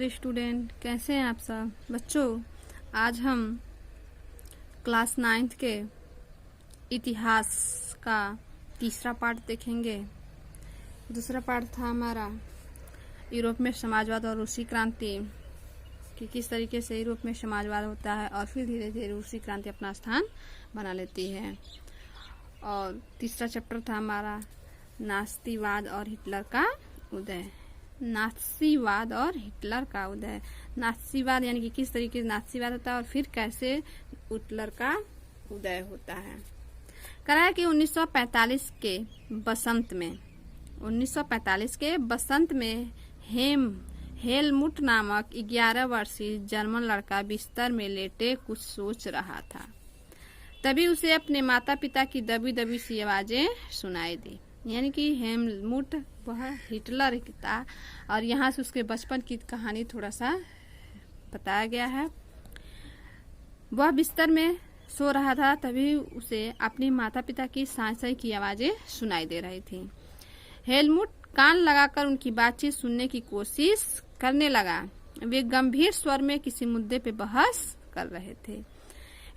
Dear student, कैसे हैं आप सब बच्चों। आज हम क्लास 9th के इतिहास का तीसरा पार्ट देखेंगे। दूसरा पार्ट था हमारा यूरोप में समाजवाद और रूसी क्रांति, कि किस तरीके से यूरोप में समाजवाद होता है और फिर धीरे धीरे रूसी क्रांति अपना स्थान बना लेती है। और तीसरा चैप्टर था हमारा नास्तिवाद और हिटलर का उदय। नास्तिवाद और हिटलर का उदय। नास्तिवाद यानी कि किस तरीके से नास्तिवाद होता है और फिर कैसे हिटलर का उदय होता है। करा कि 1945 के बसंत में हेलमुट नामक 11 वर्षीय जर्मन लड़का बिस्तर में लेटे कुछ सोच रहा था। तभी उसे अपने माता पिता की दबी दबी सी आवाजें सुनाई दी। यानी कि हेलमुट वह हिटलर था और यहाँ से उसके बचपन की कहानी थोड़ा सा बताया गया है। वह बिस्तर में सो रहा था, तभी उसे अपने माता पिता की साँसें की आवाजें सुनाई दे रही थी। हेलमुट कान लगाकर उनकी बातचीत सुनने की कोशिश करने लगा। वे गंभीर स्वर में किसी मुद्दे पे बहस कर रहे थे।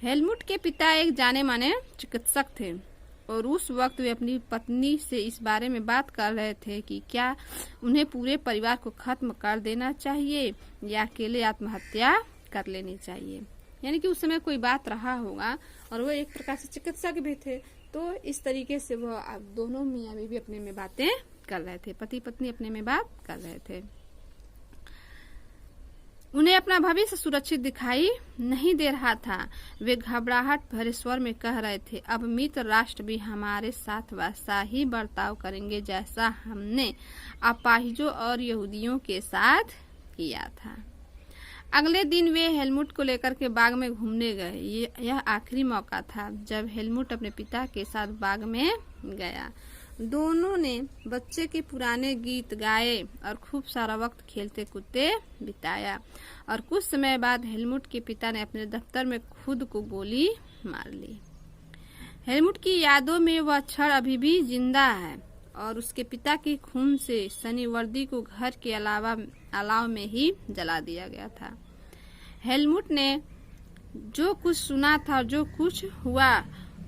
हेलमुट के पिता एक जाने माने चिकित्सक थे और उस वक्त वे अपनी पत्नी से इस बारे में बात कर रहे थे कि क्या उन्हें पूरे परिवार को खत्म कर देना चाहिए या अकेले आत्महत्या कर लेनी चाहिए। यानी कि उस समय कोई बात रहा होगा और वो एक प्रकार से चिकित्सक भी थे, तो इस तरीके से वह दोनों मियाँ बीवी अपने में बातें कर रहे थे, पति पत्नी अपने में बात कर रहे थे। उन्हें अपना भविष्य सुरक्षित दिखाई नहीं दे रहा था। वे घबराहट भरे स्वर में कह रहे थे, अब मित्र राष्ट्र भी हमारे साथ वैसा ही बर्ताव करेंगे जैसा हमने अपाहिजों और यहूदियों के साथ किया था। अगले दिन वे हेलमुट को लेकर के बाग में घूमने गए। यह आखिरी मौका था जब हेलमुट अपने पिता के साथ बाग में गया। दोनों ने बच्चे के पुराने गीत गाए और खूब सारा वक्त खेलते कूदते बिताया। और कुछ समय बाद हेलमुट के पिता ने अपने दफ्तर में खुद को गोली मार ली। हेलमुट की यादों में वह क्षण अभी भी जिंदा है और उसके पिता की खून से सनी वर्दी को घर के अलाव में ही जला दिया गया था। हेलमुट ने जो कुछ सुना था और जो कुछ हुआ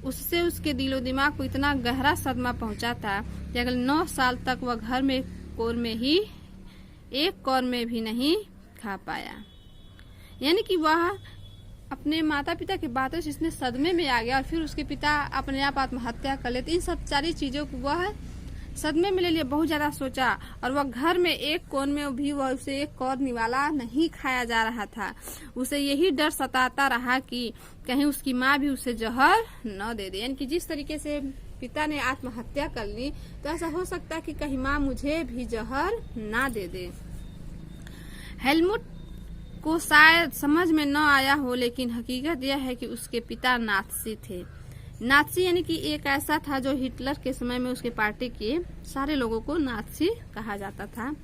उससे उसके दिलो दिमाग को इतना गहरा सदमा पहुंचा था कि अगले 9 साल तक वह घर में एक कौर में भी नहीं खा पाया। यानी कि वह अपने माता पिता की बातों से इतने सदमे में आ गया और फिर उसके पिता अपने आप आत्महत्या कर लेते। इन सब सारी चीजों को वह सदमे में ले लिया, बहुत ज्यादा सोचा और वह घर में एक कोन में भी वह उसे एक कौर निवाला नहीं खाया जा रहा था। उसे यही डर सताता रहा कि कहीं उसकी माँ भी उसे जहर न दे दे। यानी कि जिस तरीके से पिता ने आत्महत्या कर ली तो ऐसा हो सकता है कि कहीं माँ मुझे भी जहर ना दे दे। हेलमुट को शायद समझ में न आया हो, लेकिन हकीकत यह है कि उसके पिता नात्सी थे। नात्सी यानी कि एक ऐसा था जो हिटलर के समय में उसके पार्टी के सारे लोगों को नात्सी कहा जाता था।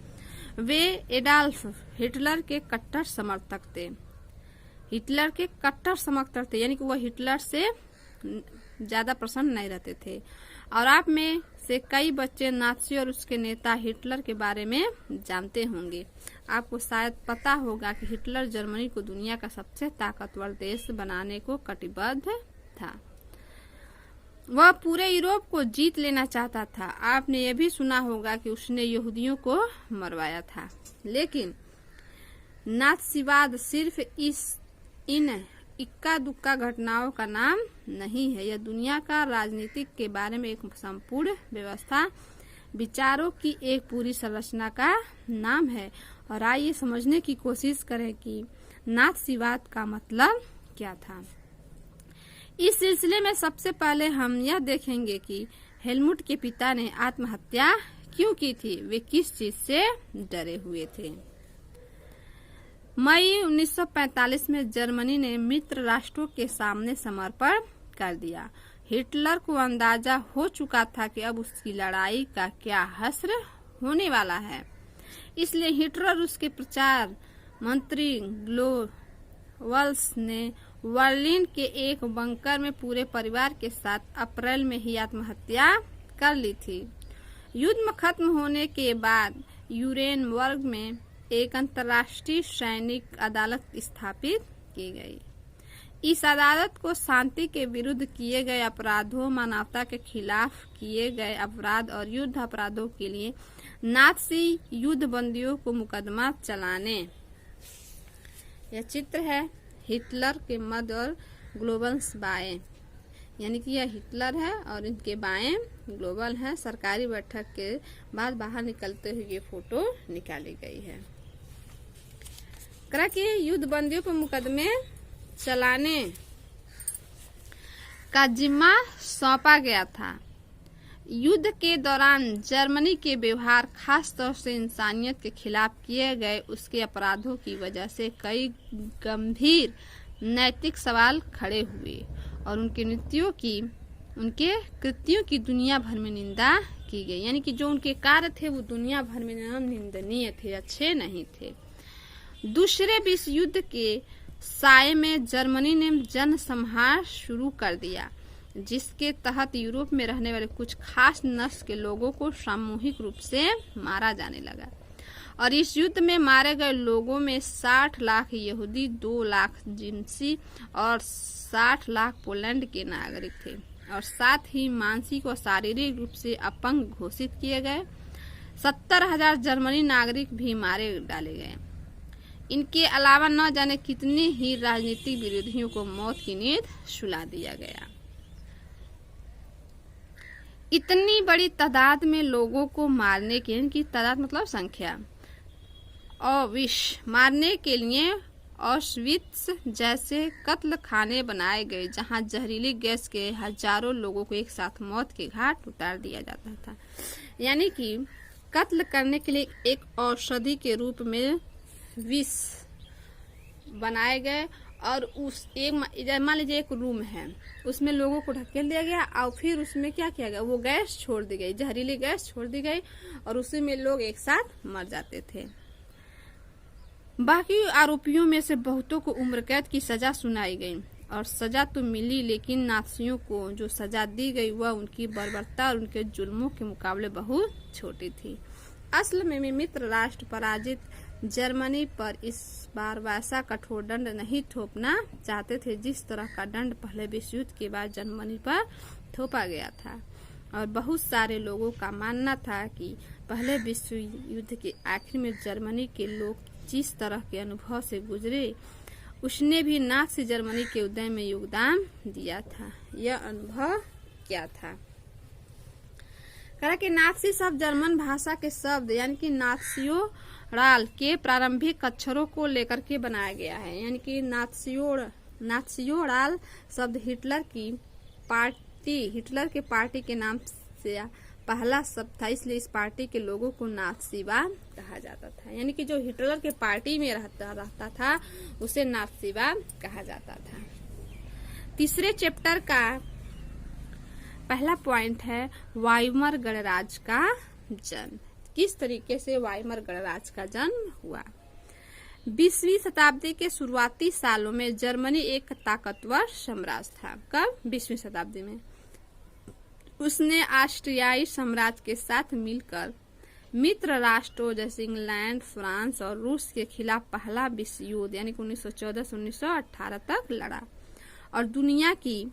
वे एडॉल्फ हिटलर के कट्टर समर्थक थे। यानी कि वह हिटलर से ज्यादा प्रसन्न नहीं रहते थे। और आप में से कई बच्चे नात्सी और उसके नेता हिटलर के बारे में जानते होंगे। आपको शायद पता होगा कि हिटलर जर्मनी को दुनिया का सबसे ताकतवर देश बनाने को कटिबद्ध था। वह पूरे यूरोप को जीत लेना चाहता था। आपने यह भी सुना होगा कि उसने यहूदियों को मरवाया था। लेकिन नात्सीवाद सिर्फ इन इक्का दुक्का घटनाओं का नाम नहीं है। यह दुनिया का राजनीतिक के बारे में एक संपूर्ण व्यवस्था, विचारों की एक पूरी संरचना का नाम है। और आइए समझने की कोशिश करें कि नात्सीवाद का मतलब क्या था। इस सिलसिले में सबसे पहले हम यह देखेंगे कि हेलमुट के पिता ने आत्महत्या क्यों की थी, वे किस चीज से डरे हुए थे। मई 1945 में जर्मनी ने मित्र राष्ट्रों के सामने समर्पण कर दिया। हिटलर को अंदाजा हो चुका था कि अब उसकी लड़ाई का क्या हश्र होने वाला है। इसलिए हिटलर उसके प्रचार मंत्री गोल्स ने बर्लिन के एक बंकर में पूरे परिवार के साथ अप्रैल में ही आत्महत्या कर ली थी। युद्ध खत्म होने के बाद यूरेनबर्ग में एक अंतर्राष्ट्रीय सैनिक अदालत स्थापित की गई। इस अदालत को शांति के विरुद्ध किए गए अपराधों, मानवता के खिलाफ किए गए अपराध और युद्ध अपराधों के लिए नाज़ी युद्ध बंदियों को मुकदमा चलाने। यह चित्र है हिटलर के मध्य और ग्लोबल्स बाएं, यानी कि यह हिटलर है और इनके बाएं ग्लोबल है। सरकारी बैठक के बाद बाहर निकलते हुए ये फोटो निकाली गई है। करा कि युद्ध बंदियों पर मुकदमे चलाने का जिम्मा सौंपा गया था। युद्ध के दौरान जर्मनी के व्यवहार, खास तौर से इंसानियत के खिलाफ किए गए उसके अपराधों की वजह से कई गंभीर नैतिक सवाल खड़े हुए और उनके कृत्यों की दुनिया भर में निंदा की गई। यानी कि जो उनके कार्य थे वो दुनिया भर में निंदनीय थे, अच्छे नहीं थे। दूसरे विश्व युद्ध के साये में जर्मनी ने जनसंहार शुरू कर दिया, जिसके तहत यूरोप में रहने वाले कुछ खास नस्ल के लोगों को सामूहिक रूप से मारा जाने लगा। और इस युद्ध में मारे गए लोगों में 60 लाख यहूदी, 2 लाख जिप्सी और 60 लाख पोलैंड के नागरिक थे और साथ ही मानसिक और शारीरिक रूप से अपंग घोषित किए गए 70,000 जर्मनी नागरिक भी मारे डाले गए। इनके अलावा न जाने कितने ही राजनीतिक विरोधियों को मौत की नींद सुला दिया गया। इतनी बड़ी तादाद में लोगों को मारने के, इनकी तादाद मतलब संख्या, मारने के लिए ऑश्विट्ज जैसे कत्ल खाने बनाए गए, जहां जहरीली गैस के हजारों लोगों को एक साथ मौत के घाट उतार दिया जाता था। यानी कि कत्ल करने के लिए एक औषधि के रूप में विष बनाए गए और उस एक मान लीजिए एक रूम है, उसमें लोगों को ढकेल दिया गया और फिर उसमें क्या किया गया, वो गैस छोड़ दी गई, जहरीली गैस छोड़ दी गई और उसी में लोग एक साथ मर जाते थे। बाकी आरोपियों में से बहुतों को उम्र कैद की सजा सुनाई गई और सजा तो मिली, लेकिन नाज़ियों को जो सजा दी गई वह उनकी बर्बरता और उनके जुल्मों के मुकाबले बहुत छोटी थी। असल में मित्र राष्ट्र पराजित जर्मनी पर इस बार वैसा कठोर दंड नहीं थोपना चाहते थे जिस तरह का दंड पहले विश्व युद्ध के बाद जर्मनी पर थोपा गया था। और बहुत सारे लोगों का मानना था कि पहले विश्व युद्ध के आखिर में जर्मनी के लोग जिस तरह के अनुभव से गुजरे, उसने भी नाज़ी जर्मनी के उदय में योगदान दिया था। यह अनुभव क्या था? कहा कि नाज़ी शब्द जर्मन भाषा के शब्द यानी कि नात्सियोनाल के प्रारंभिक अक्षरों को लेकर के बनाया गया है। यानी कि नात्सियोनाल शब्द हिटलर के पार्टी के नाम से पहला शब्द था, इसलिए इस पार्टी के लोगों को नात्सीवाद कहा जाता था। यानी कि जो हिटलर के पार्टी में रहता था उसे नात्सीवाद कहा जाता था। तीसरे चैप्टर का पहला पॉइंट है वाइमर गणराज्य का जन्म। किस तरीके से वाइमर गणराज्य का जन्म हुआ? 20वीं शताब्दी के शुरुआती सालों में जर्मनी एक ताकतवर साम्राज्य था। कब? 20वीं शताब्दी में उसने ऑस्ट्रियाई साम्राज्य के साथ मिलकर मित्र राष्ट्रों जैसे इंग्लैंड, फ्रांस और रूस के खिलाफ पहला विश्व युद्ध यानी 1914 से 1918 तक लड़ा और दुनिया की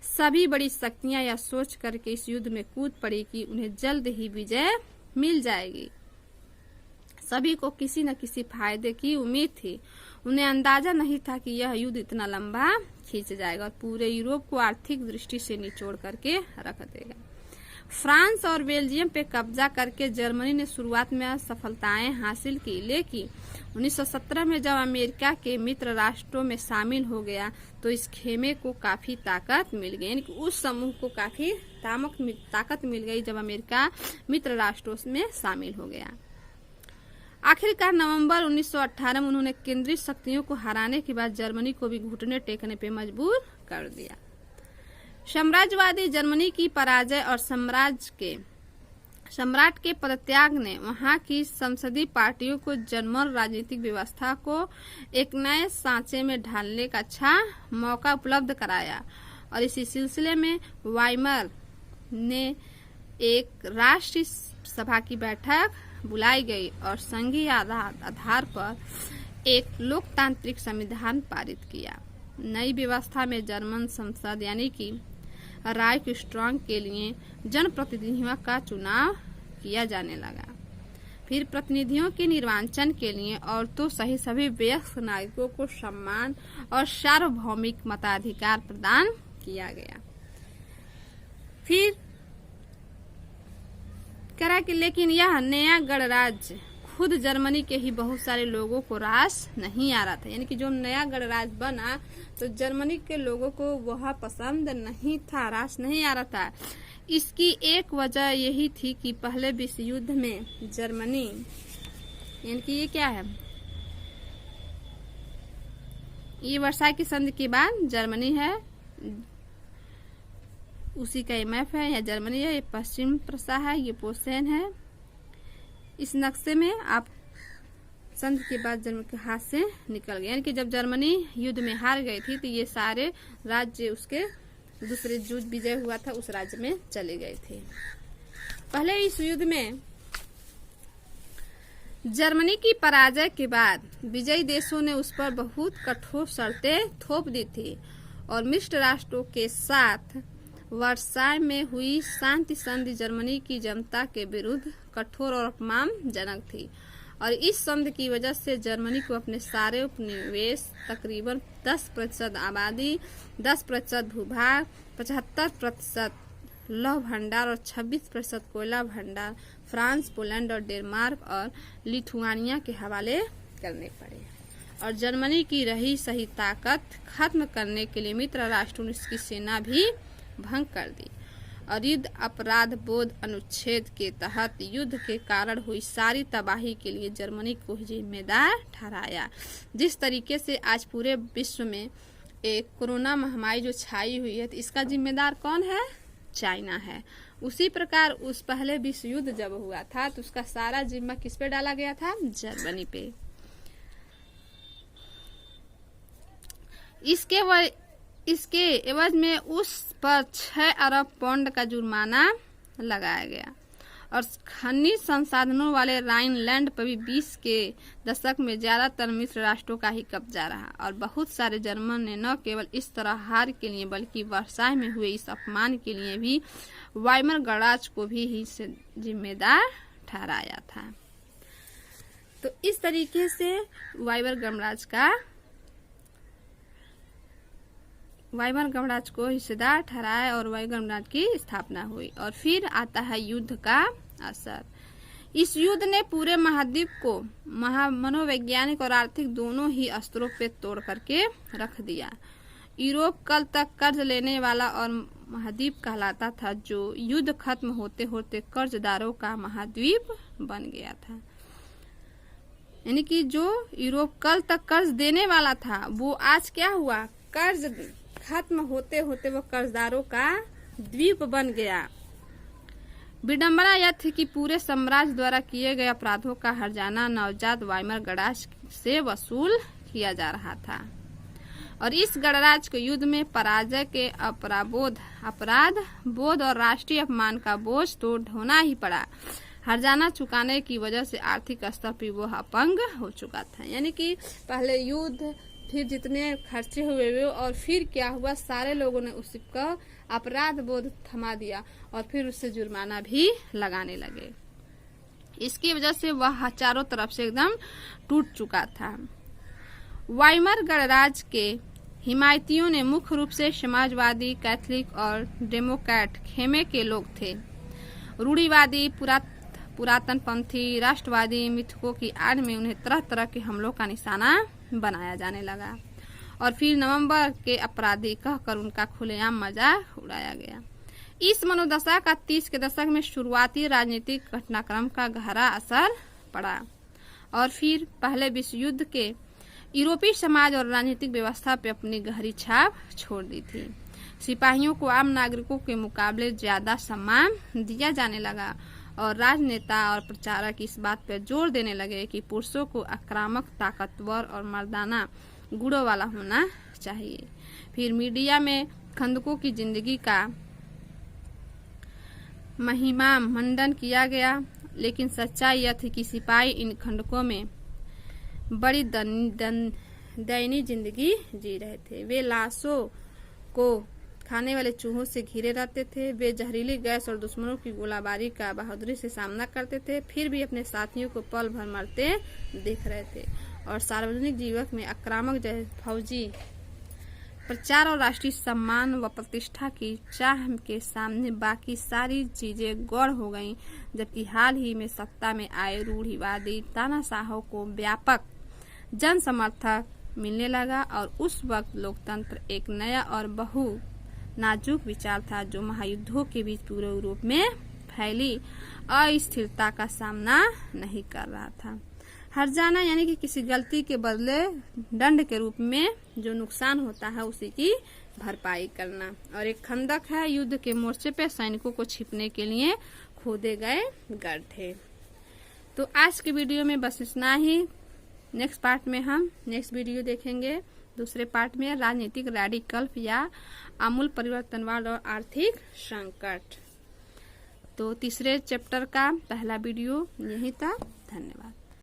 सभी बड़ी शक्तियां यह सोच करके इस युद्ध में कूद पड़ी कि उन्हें जल्द ही विजय मिल जाएगी। सभी को किसी न किसी फायदे की उम्मीद थी। उन्हें अंदाजा नहीं था कि यह युद्ध इतना लंबा खींच जाएगा और पूरे यूरोप को आर्थिक दृष्टि से निचोड़ करके रख देगा। फ्रांस और बेल्जियम पे कब्जा करके जर्मनी ने शुरुआत में सफलताएं हासिल की, लेकिन 1917 में जब अमेरिका के मित्र राष्ट्रों में शामिल हो गया तो इस खेमे को काफी ताकत मिल गई। यानी कि उस समूह को काफी ताकत मिल गई जब अमेरिका मित्र राष्ट्रों में शामिल हो गया। आखिरकार नवंबर 1918 में उन्होंने केंद्रीय शक्तियों को हराने के बाद जर्मनी को भी घुटने टेकने पे मजबूर कर दिया। साम्राज्यवादी जर्मनी की पराजय और सम्राट के पदत्याग ने वहां की संसदीय पार्टियों को जर्मन राजनीतिक व्यवस्था को एक नए सांचे में ढालने का अच्छा मौका उपलब्ध कराया और इसी सिलसिले में वाइमर ने एक राष्ट्रीय सभा की बैठक बुलाई गई और संघीय आधार पर एक लोकतांत्रिक संविधान पारित किया। नई व्यवस्था में जर्मन संसद यानी कि राइक्सटैग के लिए जनप्रतिनिधियों का चुनाव किया जाने लगा। फिर प्रतिनिधियों के निर्वाचन के लिए औरतों सहित सभी वयस्क नागरिकों को सम्मान और सार्वभौमिक मताधिकार प्रदान किया गया। फिर करा कि लेकिन यह नया गणराज्य खुद जर्मनी के ही बहुत सारे लोगों को रास नहीं आ रहा था। यानी कि जो नया गणराज्य बना तो जर्मनी के लोगों को वह पसंद नहीं था, रास नहीं आ रहा था। इसकी एक वजह यही थी कि पहले विश्व युद्ध में जर्मनी, यानी कि ये क्या है, ये वर्साई की संधि के बाद जर्मनी है, उसी का मैप है। यह जर्मनी है, ये पश्चिम प्रसा है, ये पोसेन है। इस नक्शे में आप संधि के बाद जर्मनी के हाथ से निकल गए, यानी कि जब जर्मनी युद्ध में हार गई थी तो ये सारे राज्य उसके दूसरे युद्ध विजय हुआ था उस राज्य में चले गए थे। पहले इस युद्ध में जर्मनी की पराजय के बाद विजयी देशों ने उस पर बहुत कठोर शर्तें थोप दी थी और मित्र राष्ट्रों के साथ वर्साई में हुई शांति संधि जर्मनी की जनता के विरुद्ध कठोर और अपमानजनक थी और इस संधि की वजह से जर्मनी को अपने सारे उपनिवेश, तकरीबन 10% आबादी, 10% भूभाग, 75% लौह भंडार और 26% कोयला भंडार फ्रांस, पोलैंड और डेनमार्क और लिथुआनिया के हवाले करने पड़े और जर्मनी की रही सही ताकत खत्म करने के लिए मित्र राष्ट्रों ने इसकी सेना भी भंग कर दी और युद्ध अपराध बोध अनुच्छेद के तहत युद्ध के कारण हुई सारी तबाही के लिए जर्मनी को जिम्मेदार ठहराया। जिस तरीके से आज पूरे विश्व में एक कोरोना महामारी जो छाई हुई है तो इसका जिम्मेदार कौन है? चाइना है। उसी प्रकार उस पहले विश्व युद्ध जब हुआ था तो उसका सारा जिम्मा किस पे डाला गया था? जर्मनी पे। इसके एवज में उस पर 6 अरब पाउंड का जुर्माना लगाया गया और खनिज संसाधनों वाले राइनलैंड पर भी 20 के दशक में ज्यादातर मित्र राष्ट्रों का ही कब्जा रहा और बहुत सारे जर्मन ने न केवल इस तरह हार के लिए बल्कि वर्साई में हुए इस अपमान के लिए भी वाइमर गणराज्य को भी ही जिम्मेदार ठहराया था। तो इस तरीके से वाइमर गणराज्य को हिस्सेदार ठहराया और वाइमर गणराज्य की स्थापना हुई। और फिर आता है युद्ध का असर। इस युद्ध ने पूरे महाद्वीप को मनोवैज्ञानिक और आर्थिक दोनों ही स्तरों पे तोड़ करके रख दिया। यूरोप कल तक कर्ज लेने वाला और महाद्वीप कहलाता था, जो युद्ध खत्म होते होते कर्जदारों का महाद्वीप बन गया था। यानी कि जो यूरोप कल तक कर्ज देने वाला था वो आज क्या हुआ? कर्ज खत्म होते होते वो कर्जदारों का द्वीप बन गया। विडंबना यह थी कि पूरे साम्राज्य द्वारा किए गए अपराधों का हर्जाना नवजात वाइमर गणराज्य से वसूल किया जा रहा था और इस गणराज्य को युद्ध में पराजय के अपराध बोध और राष्ट्रीय अपमान का बोझ तो ढोना ही पड़ा। हर्जाना चुकाने की वजह से आर्थिक स्तर पर वो अपंग हो चुका था। यानी कि पहले युद्ध, फिर जितने खर्चे हुए और फिर क्या हुआ, सारे लोगों ने उसका अपराध बोध थमा दिया और फिर उससे जुर्माना भी लगाने लगे। इसकी वजह से वह चारों तरफ से एकदम टूट चुका था। वाइमर गणराज्य के हिमायतियों ने मुख्य रूप से समाजवादी, कैथोलिक और डेमोक्रेट खेमे के लोग थे। रूढ़िवादी, पुरातनपंथी, राष्ट्रवादी मिथकों की आड़ में उन्हें तरह तरह के हमलों का निशाना बनाया जाने लगा और फिर नवंबर के अपराधी कहकर उनका खुलेआम मजाक उड़ाया गया। इस मनोदशा का 30 के दशक में शुरुआती राजनीतिक घटनाक्रम का गहरा असर पड़ा और फिर पहले विश्व युद्ध के यूरोपीय समाज और राजनीतिक व्यवस्था पर अपनी गहरी छाप छोड़ दी थी। सिपाहियों को आम नागरिकों के मुकाबले ज्यादा सम्मान दिया जाने लगा और राजनेता और प्रचारक इस बात पर जोर देने लगे कि पुरुषों को आक्रामक, ताकतवर और मर्दाना गुणों वाला होना चाहिए। फिर मीडिया में खंदकों की जिंदगी का महिमा मंडन किया गया लेकिन सच्चाई यह थी कि सिपाही इन खंडकों में बड़ी दयनीय जिंदगी जी रहे थे। वे लाशों को खाने वाले चूहों से घिरे रहते थे। वे जहरीली गैस और दुश्मनों की गोलाबारी का बहादुरी से सामना करते थे, फिर भी अपने साथियों को पल भर मरते देख रहे थे और सार्वजनिक जीवन में आक्रामक फौजी प्रचार और राष्ट्रीय सम्मान व प्रतिष्ठा की चाह के सामने बाकी सारी चीजें गौण हो गईं। जबकि हाल ही में सत्ता में आए रूढ़िवादी तानाशाहों को व्यापक जन समर्थक मिलने लगा और उस वक्त लोकतंत्र एक नया और बहु नाजुक विचार था जो महायुद्धों के बीच पूरे यूरोप में फैली अस्थिरता का सामना नहीं कर रहा था। हर्जाना यानी कि किसी गलती के बदले दंड के रूप में जो नुकसान होता है उसी की भरपाई करना। और एक खंदक है युद्ध के मोर्चे पे सैनिकों को छिपने के लिए खोदे गए गड्ढे। तो आज के वीडियो में बस इतना ही। नेक्स्ट पार्ट में हम नेक्स्ट वीडियो देखेंगे। दूसरे पार्ट में राजनीतिक रेडिकल या आमूल परिवर्तनवाद और आर्थिक संकट। तो तीसरे चैप्टर का पहला वीडियो यही था। धन्यवाद।